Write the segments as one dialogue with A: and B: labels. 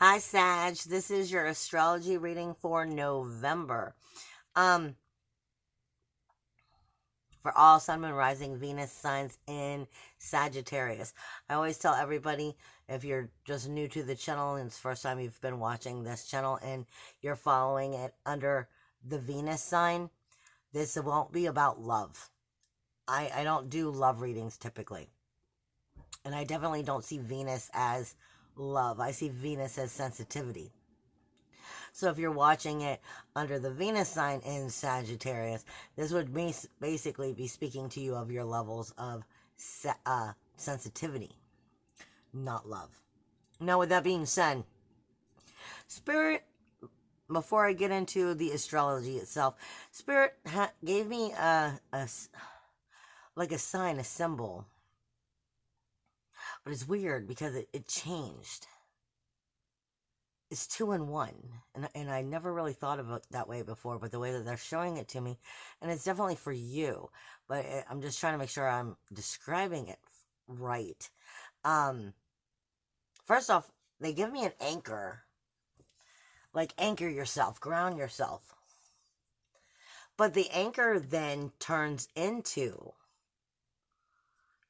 A: Hi, Sag. This is your astrology reading for November. Um, for all Sun, Moon, Rising, Venus signs in Sagittarius. I always tell everybody, if you're just new to the channel and it's the first time you've been watching this channel and you're following it under the Venus sign, this won't be about love. I don't do love readings typically. And I definitely don't see Venus as love. I see Venus as sensitivity. So if you're watching it under the Venus sign in Sagittarius, this would basically be speaking to you of your levels of sensitivity, not love. Now, with that being said, Spirit, before I get into the astrology itself, Spirit gave me like a sign, a symbol. But it's weird because it changed. It's 2 in 1, and I never really thought of it that way before, but the way that they're showing it to me, and it's definitely for you, but I'm just trying to make sure I'm describing it right. First off, they give me an anchor, like anchor yourself, ground yourself, but the anchor then turns into,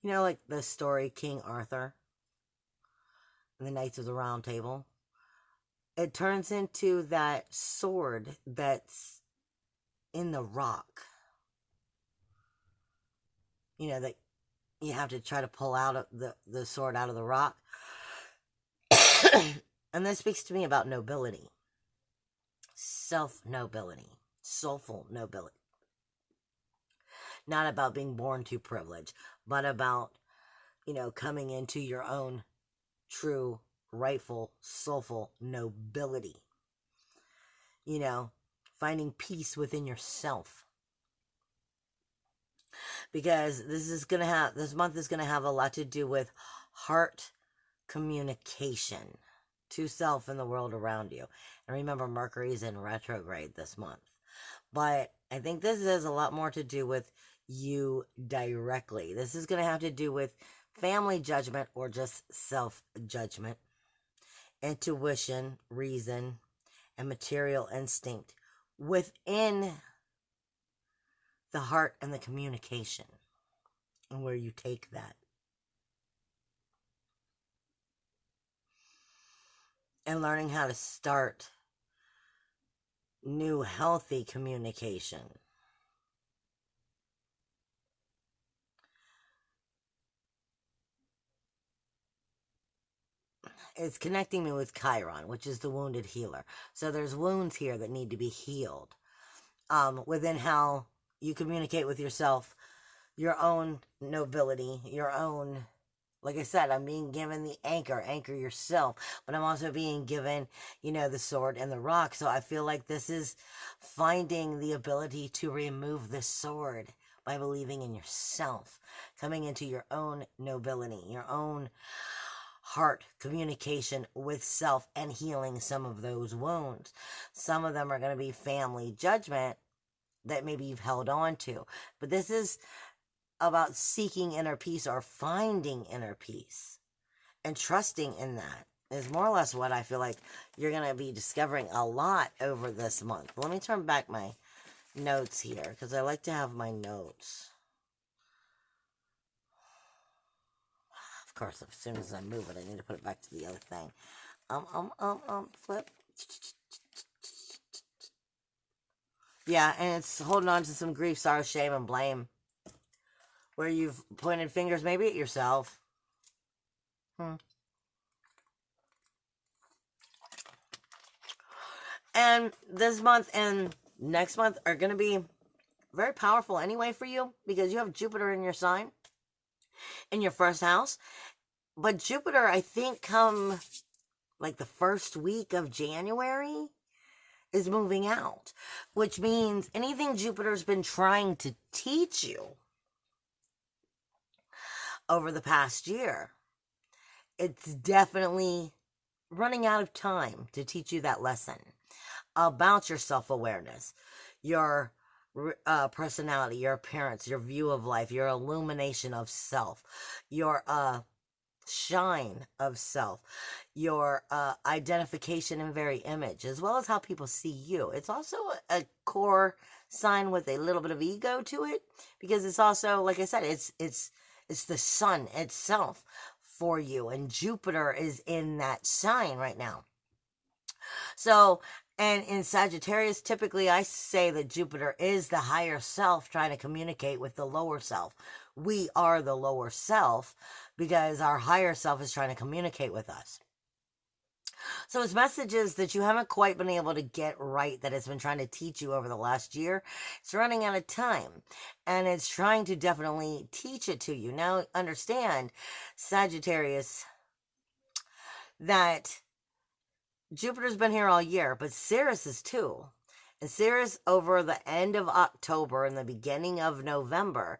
A: like the story King Arthur and the Knights of the Round Table. It turns into that sword that's in the rock. That you have to try to pull out the sword out of the rock. And that speaks to me about nobility. Self-nobility. Soulful nobility. Not about being born to privilege, but about, coming into your own true, rightful, soulful nobility. Finding peace within yourself. Because this month is gonna have a lot to do with heart communication to self and the world around you. And remember, Mercury's in retrograde this month. But I think this has a lot more to do with you directly. This is gonna have to do with family judgment or just self-judgment, intuition, reason, and material instinct within the heart and the communication, and where you take that. And learning how to start new healthy communication. It's connecting me with Chiron, which is the wounded healer. So there's wounds here that need to be healed. Within how you communicate with yourself, your own nobility, your own, like I said, I'm being given the anchor yourself, but I'm also being given, the sword and the rock. So I feel like this is finding the ability to remove the sword by believing in yourself, coming into your own nobility, your own heart communication with self, and healing some of those wounds. Some of them are going to be family judgment that maybe you've held on to, but this is about seeking inner peace or finding inner peace and trusting in that is more or less what I feel like you're going to be discovering a lot over this month. Let me turn back my notes here because I like to have my notes. Of course, as soon as I move it, I need to put it back to the other thing. Flip. Yeah, and it's holding on to some grief, sorrow, shame, and blame. Where you've pointed fingers maybe at yourself. And this month and next month are going to be very powerful anyway for you because you have Jupiter in your sign, in your first house. But Jupiter, I think, come like the first week of January is moving out, which means anything Jupiter's been trying to teach you over the past year, it's definitely running out of time to teach you that lesson about your self-awareness, your personality, your appearance, your view of life, your illumination of self, your shine of self, your identification and very image, as well as how people see you. It's also a core sign with a little bit of ego to it, because it's also, like I said, it's the sun itself for you, and Jupiter is in that sign right now. So, and in Sagittarius, typically I say that Jupiter is the higher self trying to communicate with the lower self. We are the lower self because our higher self is trying to communicate with us. So it's messages that you haven't quite been able to get right, that it's been trying to teach you over the last year. It's running out of time, and it's trying to definitely teach it to you. Now, understand, Sagittarius, that Jupiter's been here all year, but Ceres is too. And Ceres, over the end of October and the beginning of November,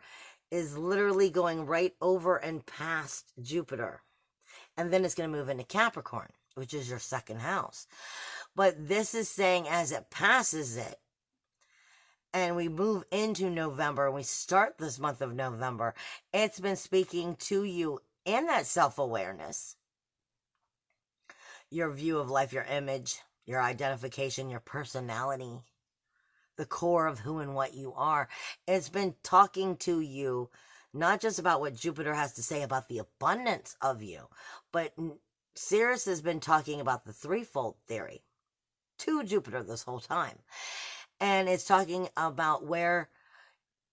A: is literally going right over and past Jupiter. And then it's going to move into Capricorn, which is your second house. But this is saying as it passes it, and we move into November, and we start this month of November, it's been speaking to you in that self-awareness, your view of life, your image, your identification, your personality, the core of who and what you are. It's been talking to you not just about what Jupiter has to say about the abundance of you, but Ceres has been talking about the threefold theory to Jupiter this whole time. And it's talking about where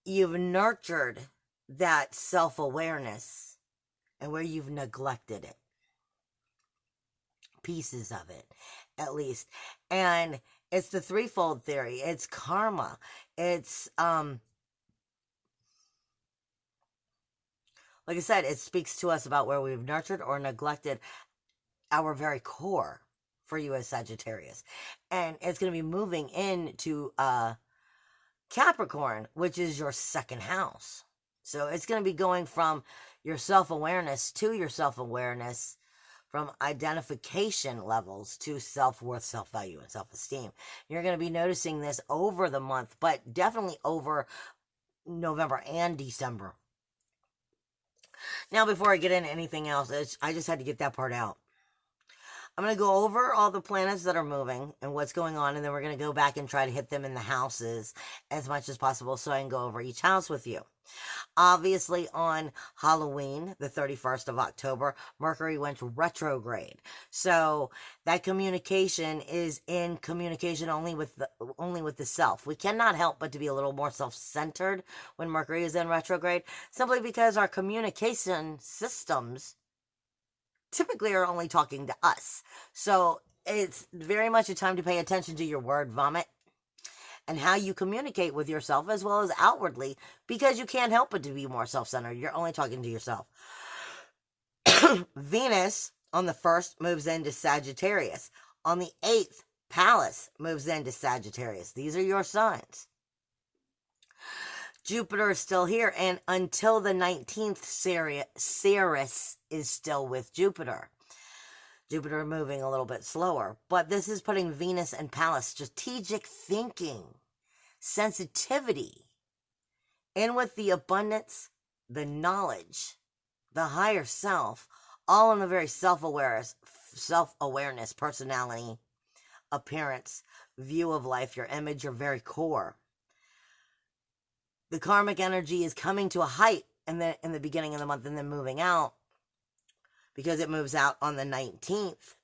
A: you've nurtured that self-awareness and where you've neglected it. Pieces of it, at least. And it's the threefold theory. It's karma. It's, like I said, it speaks to us about where we've nurtured or neglected our very core for you as Sagittarius. And it's going to be moving into Capricorn, which is your second house. So it's going to be going from your self-awareness to your self-awareness, from identification levels to self-worth, self-value, and self-esteem. You're going to be noticing this over the month, but definitely over November and December. Now, before I get into anything else, I just had to get that part out. I'm going to go over all the planets that are moving and what's going on, and then we're going to go back and try to hit them in the houses as much as possible so I can go over each house with you. Obviously, on Halloween, the 31st of October, Mercury went retrograde. So that communication is in communication only with the self. We cannot help but to be a little more self-centered when Mercury is in retrograde, simply because our communication systems typically are only talking to us. So it's very much a time to pay attention to your word vomit and how you communicate with yourself as well as outwardly, because you can't help but to be more self-centered. You're only talking to yourself. Venus on the 1st moves into Sagittarius. On the 8th, Pallas moves into Sagittarius. These are your signs. Jupiter is still here, and until the 19th, Ceres is still with Jupiter. Jupiter moving a little bit slower, but this is putting Venus and Pallas, strategic thinking, sensitivity, in with the abundance, the knowledge, the higher self, all in the very self-awareness, personality, appearance, view of life, your image, your very core. The karmic energy is coming to a height in the beginning of the month and then moving out, because it moves out on the 19th.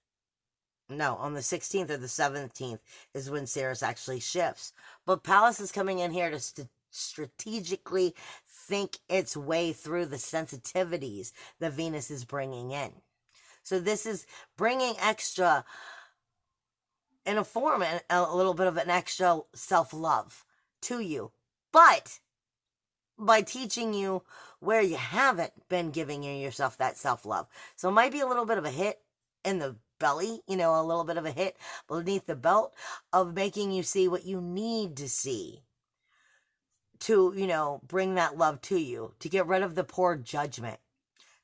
A: No, on the 16th or the 17th is when Ceres actually shifts. But Pallas is coming in here to strategically think its way through the sensitivities that Venus is bringing in. So this is bringing extra, in a form, a little bit of an extra self-love to you. But by teaching you where you haven't been giving yourself that self-love. So it might be a little bit of a hit in the belly, a little bit of a hit beneath the belt of making you see what you need to see to, bring that love to you, to get rid of the poor judgment,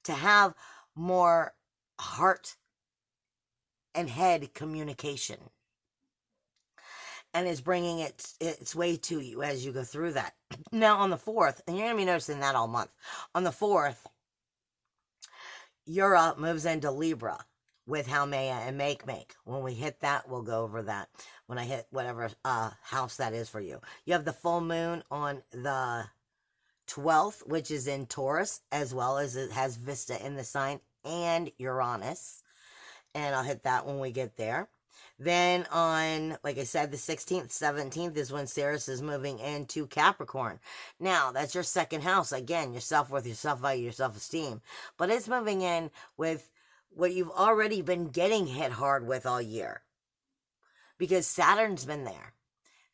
A: to have more heart and head communication. And is bringing its way to you as you go through that. Now, on the 4th, and you're going to be noticing that all month, on the 4th, Ura moves into Libra with Haumea and Make. When we hit that, we'll go over that when I hit whatever house that is for you. You have the full moon on the 12th, which is in Taurus, as well as it has Vista in the sign and Uranus. And I'll hit that when we get there. Then on, like I said, the 16th, 17th is when Ceres is moving into Capricorn. Now, that's your second house. Again, your self-worth, your self-value, your self-esteem. But it's moving in with what you've already been getting hit hard with all year. Because Saturn's been there.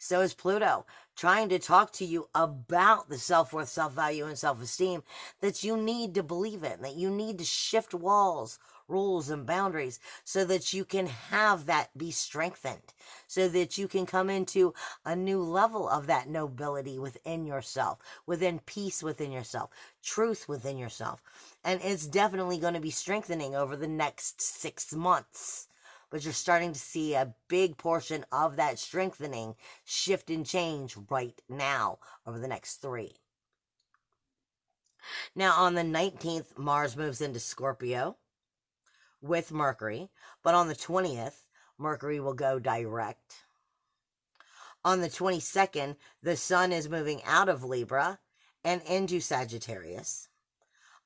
A: So is Pluto, trying to talk to you about the self-worth, self-value, and self-esteem that you need to believe in, that you need to shift walls, rules, and boundaries so that you can have that be strengthened, so that you can come into a new level of that nobility within yourself, within peace within yourself, truth within yourself. And it's definitely going to be strengthening over the next 6 months. But you're starting to see a big portion of that strengthening shift and change right now over the next 3. Now, on the 19th, Mars moves into Scorpio with Mercury. But on the 20th, Mercury will go direct. On the 22nd, the Sun is moving out of Libra and into Sagittarius.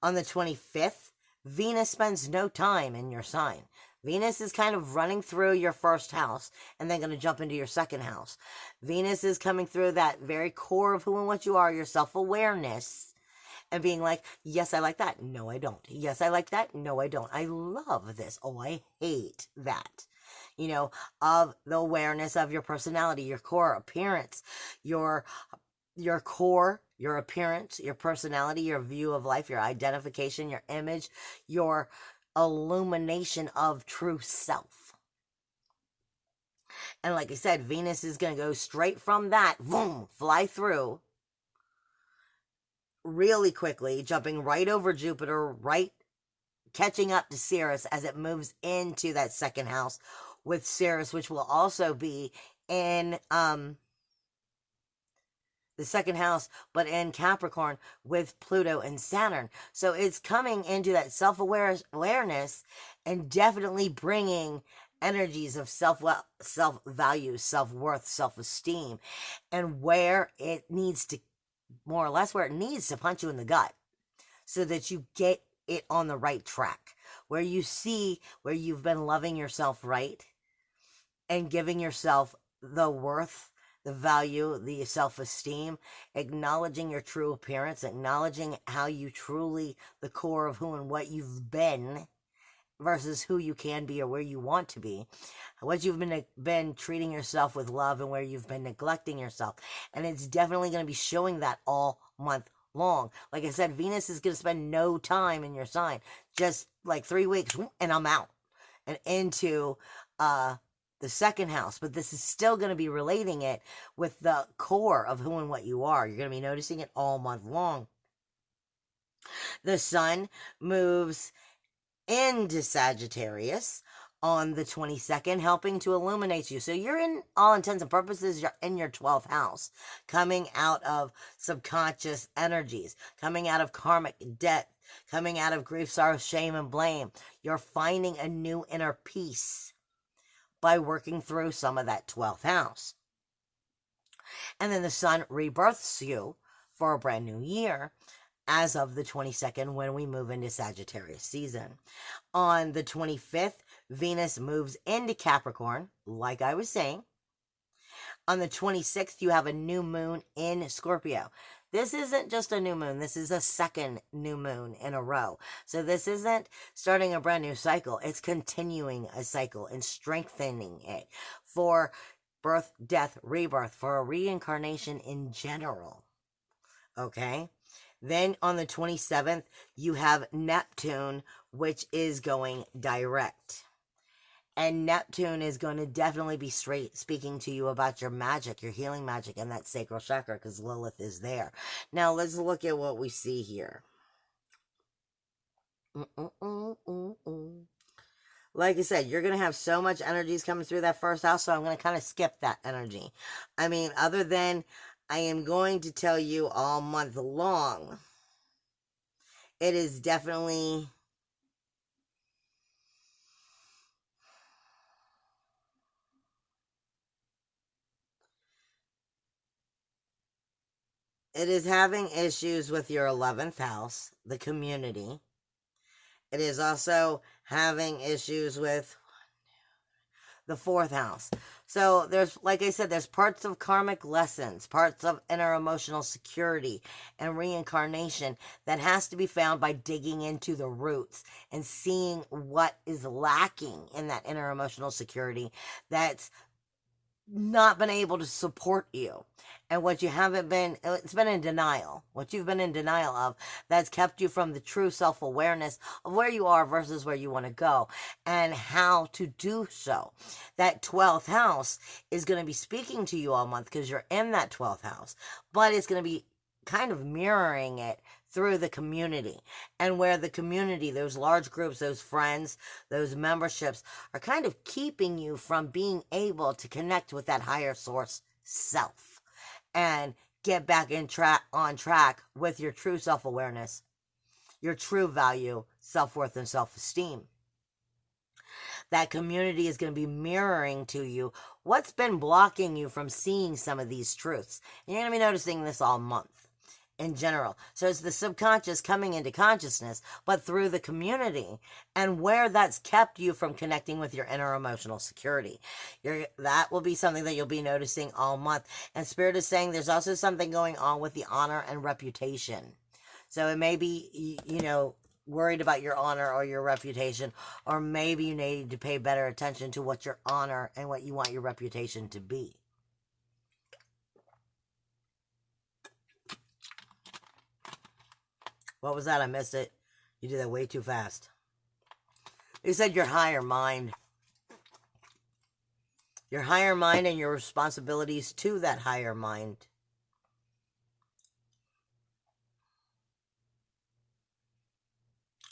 A: On the 25th, Venus spends no time in your sign. Venus is kind of running through your first house and then going to jump into your second house. Venus is coming through that very core of who and what you are, your self-awareness, and being like, yes, I like that. No, I don't. Yes, I like that. No, I don't. I love this. Oh, I hate that. You know, of the awareness of your personality, your core appearance, your core, your appearance, your personality, your view of life, your identification, your image, your illumination of true self. And like I said, Venus is going to go straight from that, boom, fly through really quickly, jumping right over Jupiter, right catching up to Ceres as it moves into that second house with Ceres, which will also be in the second house, but in Capricorn with Pluto and Saturn. So it's coming into that self-awareness and definitely bringing energies of self-value, self-worth, self-esteem, and where it needs to, more or less where it needs to punch you in the gut so that you get it on the right track, where you see where you've been loving yourself right and giving yourself the worth, the value, the self-esteem, acknowledging your true appearance, acknowledging how you truly, the core of who and what you've been versus who you can be or where you want to be, what you've been treating yourself with love and where you've been neglecting yourself. And it's definitely going to be showing that all month long. Like I said, Venus is going to spend no time in your sign, just like 3 weeks, and I'm out and into the second house. But this is still going to be relating it with the core of who and what you are. You're going to be noticing it all month long. The Sun moves into Sagittarius on the 22nd, helping to illuminate you. So you're, in all intents and purposes, you're in your 12th house, coming out of subconscious energies, coming out of karmic debt, coming out of grief, sorrow, shame, and blame. You're finding a new inner peace by working through some of that 12th house. And then the Sun rebirths you for a brand new year as of the 22nd, when we move into Sagittarius season. On the 25th, Venus moves into Capricorn, like I was saying. On the 26th, you have a new moon in Scorpio. This isn't just a new moon. This is a second new moon in a row. So this isn't starting a brand new cycle. It's continuing a cycle and strengthening it for birth, death, rebirth, for a reincarnation in general. Okay? Then on the 27th, you have Neptune, which is going direct. And Neptune is going to definitely be speaking to you about your magic, your healing magic, and that sacral chakra, because Lilith is there. Now, let's look at what we see here. Like I said, you're going to have so much energies coming through that first house, so I'm going to kind of skip that energy. I mean, other than I am going to tell you all month long, it is definitely It is having issues with your 11th house, the community. It is also having issues with the 4th house. So there's, like I said, there's parts of karmic lessons, parts of inner emotional security and reincarnation that has to be found by digging into the roots and seeing what is lacking in that inner emotional security that's not been able to support you. And what you haven't been, it's been in denial. What you've been in denial of, that's kept you from the true self-awareness of where you are versus where you want to go and how to do so. That 12th house is going to be speaking to you all month because you're in that 12th house, but it's going to be kind of mirroring it through the community, and where the community, those large groups, those friends, those memberships are kind of keeping you from being able to connect with that higher source self and get back on track with your true self-awareness, your true value, self-worth, and self-esteem. That community is going to be mirroring to you what's been blocking you from seeing some of these truths. And you're going to be noticing this all month in general. So it's the subconscious coming into consciousness, but through the community and where that's kept you from connecting with your inner emotional security. That will be something that you'll be noticing all month. And Spirit is saying there's also something going on with the honor and reputation. So it may be, worried about your honor or your reputation, or maybe you need to pay better attention to what your honor and what you want your reputation to be. What was that? I missed it. You did that way too fast. You said your higher mind. Your higher mind and your responsibilities to that higher mind.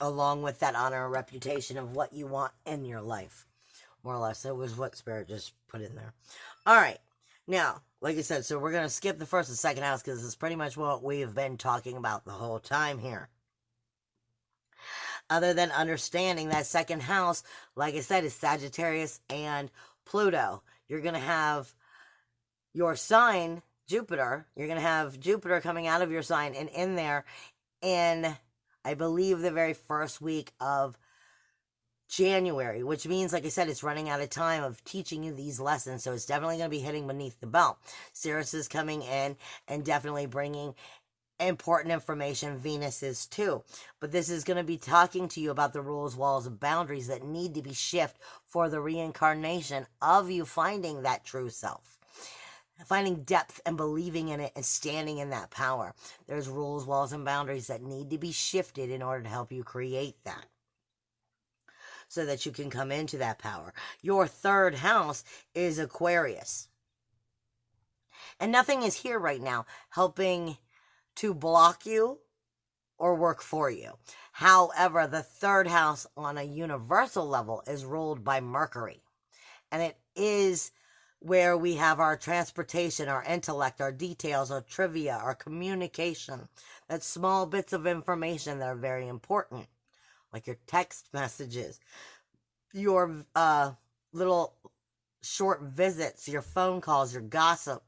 A: Along with that honor and reputation of what you want in your life. More or less. That was what Spirit just put in there. All right. Now, like I said, so we're going to skip the first and second house because it's pretty much what we've been talking about the whole time here. Other than understanding that second house, like I said, is Sagittarius and Pluto. You're going to have your sign, Jupiter. You're going to have Jupiter coming out of your sign and in there in, I believe, the very first week of January, which means, like I said, it's running out of time of teaching you these lessons, so it's definitely going to be hitting beneath the belt. Sirius is coming in and definitely bringing important information. Venus is too. But this is going to be talking to you about the rules, walls, and boundaries that need to be shifted for the reincarnation of you finding that true self. Finding depth and believing in it and standing in that power. There's rules, walls, and boundaries that need to be shifted in order to help you create that, so that you can come into that power. Your third house is Aquarius. And nothing is here right now helping to block you or work for you. However, the third house on a universal level is ruled by Mercury. And it is where we have our transportation, our intellect, our details, our trivia, our communication. That's small bits of information that are very important. Like your text messages, your little short visits, your phone calls, your gossip.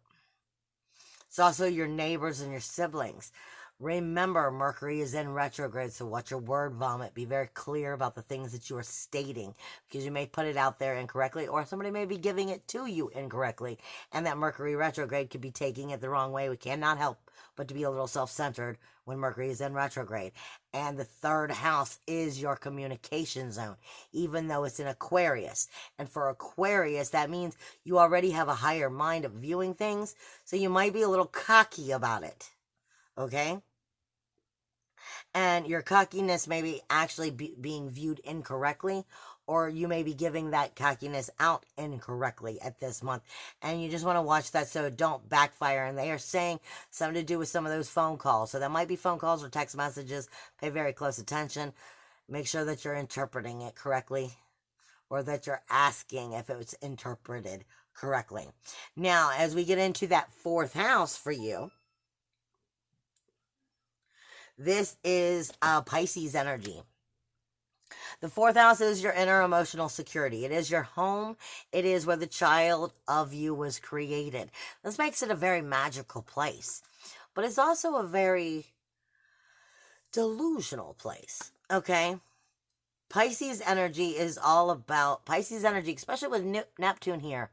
A: It's also your neighbors and your siblings. Remember, Mercury is in retrograde, so watch your word vomit. Be very clear about the things that you are stating, because you may put it out there incorrectly, or somebody may be giving it to you incorrectly, and that Mercury retrograde could be taking it the wrong way. We cannot help but to be a little self-centered when Mercury is in retrograde. And the third house is your communication zone, even though it's in Aquarius. And for Aquarius, that means you already have a higher mind of viewing things, so you might be a little cocky about it. Okay? And your cockiness may be actually being viewed incorrectly, or you may be giving that cockiness out incorrectly at this month. And you just want to watch that so it don't backfire. And they are saying something to do with some of those phone calls. So that might be phone calls or text messages. Pay very close attention. Make sure that you're interpreting it correctly, or that you're asking if it was interpreted correctly. Now, as we get into that fourth house for you, this is Pisces energy. The fourth house is your inner emotional security. It is your home. It is where the child of you was created. This makes it a very magical place. but it's also a very delusional place, okay? Pisces energy is all about, Pisces energy, especially with Neptune here,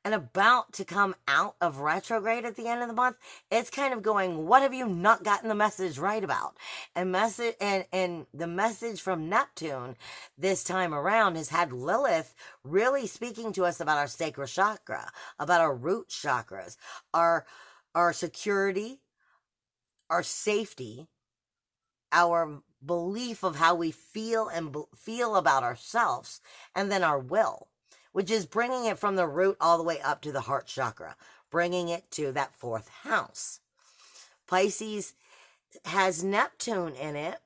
A: and about to come out of retrograde at the end of the month, it's kind of going, what have you not gotten the message right about? And the message from Neptune this time around has had Lilith really speaking to us about our sacral chakra, about our root chakras, our security, our safety, our belief of how we feel and feel about ourselves, and then our will, which is bringing it from the root all the way up to the heart chakra, bringing it to that 4th house. Pisces has Neptune in it,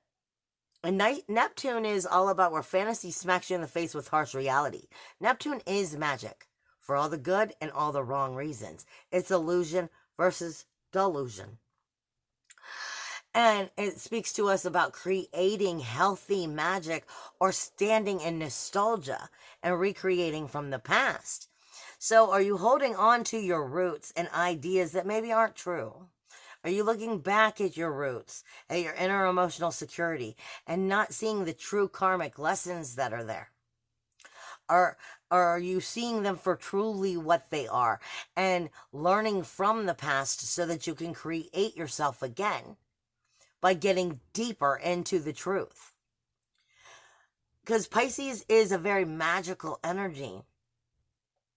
A: and Neptune is all about where fantasy smacks you in the face with harsh reality. Neptune is magic for all the good and all the wrong reasons. It's illusion versus delusion. And it speaks to us about creating healthy magic or standing in nostalgia and recreating from the past. So are you holding on to your roots and ideas that maybe aren't true? Are you looking back at your roots, at your inner emotional security, and not seeing the true karmic lessons that are there? Or are you seeing them for truly what they are and learning from the past so that you can create yourself again by getting deeper into the truth? Because Pisces is a very magical energy.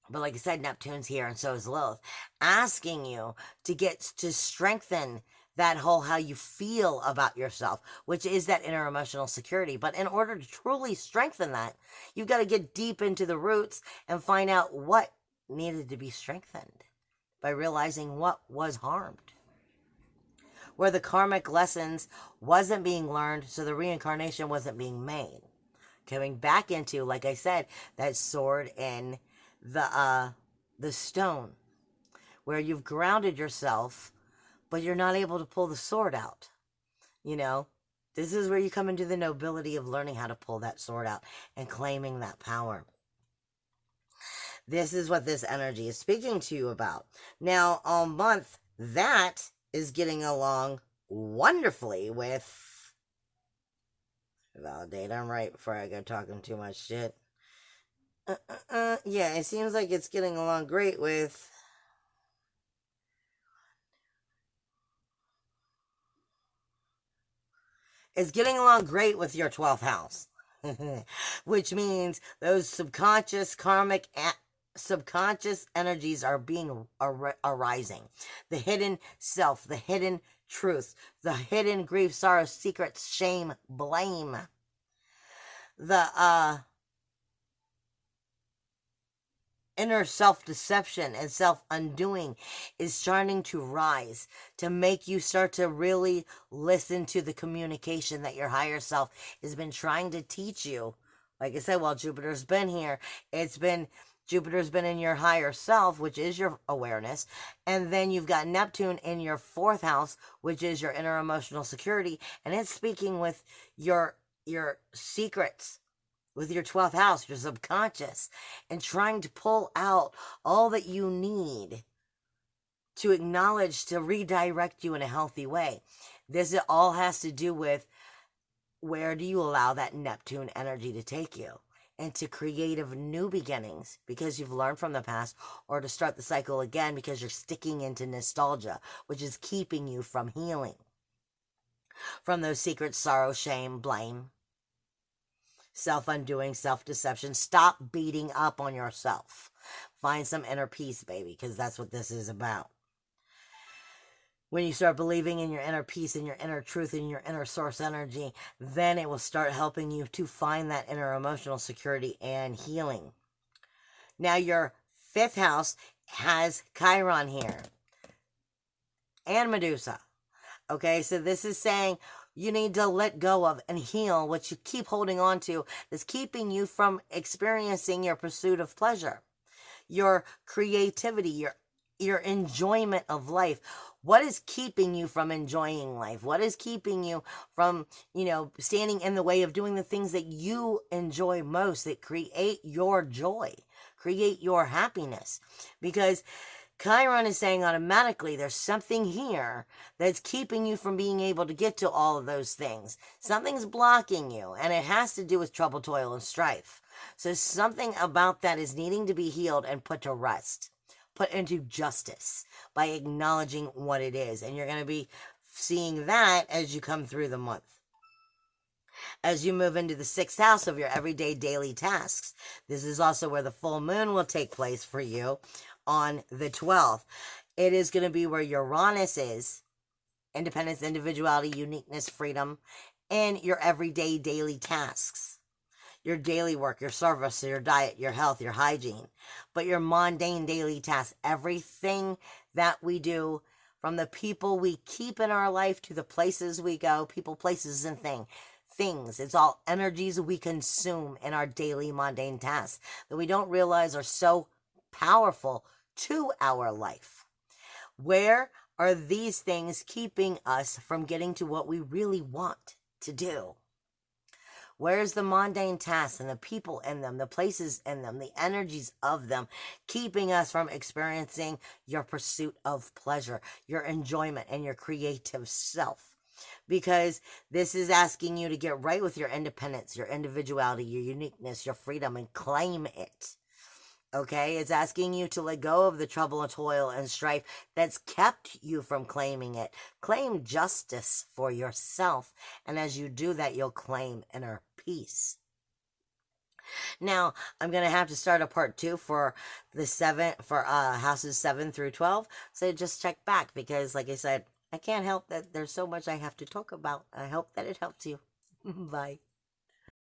A: But like I said, Neptune's here and so is Lilith, asking you to strengthen that whole how you feel about yourself, which is that inner emotional security. But in order to truly strengthen that, you've got to get deep into the roots and find out what needed to be strengthened by realizing what was harmed, where the karmic lessons wasn't being learned, so the reincarnation wasn't being made. Coming back into, like I said, that sword in the stone, where you've grounded yourself, but you're not able to pull the sword out. You know, this is where you come into the nobility of learning how to pull that sword out and claiming that power. This is what this energy is speaking to you about. Now, all month, that is getting along wonderfully with, validate I'm right before I go talking too much shit. Yeah, it seems like it's getting along great with your 12th house. Which means those subconscious karmic subconscious energies are being arising. The hidden self, the hidden truth, the hidden grief, sorrow, secrets, shame, blame. The inner self-deception and self-undoing is starting to rise to make you start to really listen to the communication that your higher self has been trying to teach you. Like I said, while Jupiter's been here, Jupiter's been in your higher self, which is your awareness, and then you've got Neptune in your 4th house, which is your inner emotional security, and it's speaking with your secrets, with your 12th house, your subconscious, and trying to pull out all that you need to acknowledge, to redirect you in a healthy way. This all has to do with, where do you allow that Neptune energy to take you? Into creative new beginnings because you've learned from the past, or to start the cycle again because you're sticking into nostalgia, which is keeping you from healing from those secrets, sorrow, shame, blame, self-undoing, self-deception. Stop beating up on yourself. Find some inner peace, baby, because that's what this is about. When you start believing in your inner peace, in your inner truth, in your inner source energy, then it will start helping you to find that inner emotional security and healing. Now, your 5th house has Chiron here and Medusa. Okay, so this is saying you need to let go of and heal what you keep holding on to that's keeping you from experiencing your pursuit of pleasure, your creativity, your enjoyment of life. What is keeping you from enjoying life? What is keeping you from, standing in the way of doing the things that you enjoy most, that create your joy, create your happiness? Because Chiron is saying automatically there's something here that's keeping you from being able to get to all of those things. Something's blocking you, and it has to do with trouble, toil, and strife. So something about that is needing to be healed and put to rest, put into justice by acknowledging what it is. And you're going to be seeing that as you come through the month. As you move into the 6th house of your everyday daily tasks, this is also where the full moon will take place for you on the 12th. It is going to be where Uranus is, independence, individuality, uniqueness, freedom, and your everyday daily tasks. Your daily work, your service, your diet, your health, your hygiene. But your mundane daily tasks, everything that we do, from the people we keep in our life to the places we go, people, places, and things. It's all energies we consume in our daily mundane tasks that we don't realize are so powerful to our life. Where are these things keeping us from getting to what we really want to do? Where's the mundane tasks and the people in them, the places in them, the energies of them, keeping us from experiencing your pursuit of pleasure, your enjoyment, and your creative self? Because this is asking you to get right with your independence, your individuality, your uniqueness, your freedom, and claim it. Okay, it's asking you to let go of the trouble and toil and strife that's kept you from claiming it. Claim justice for yourself, and as you do that, you'll claim inner peace. Now, I'm going to have to start a part 2 for houses 7 through 12, so just check back, because like I said, I can't help that there's so much I have to talk about. I hope that it helps you. Bye.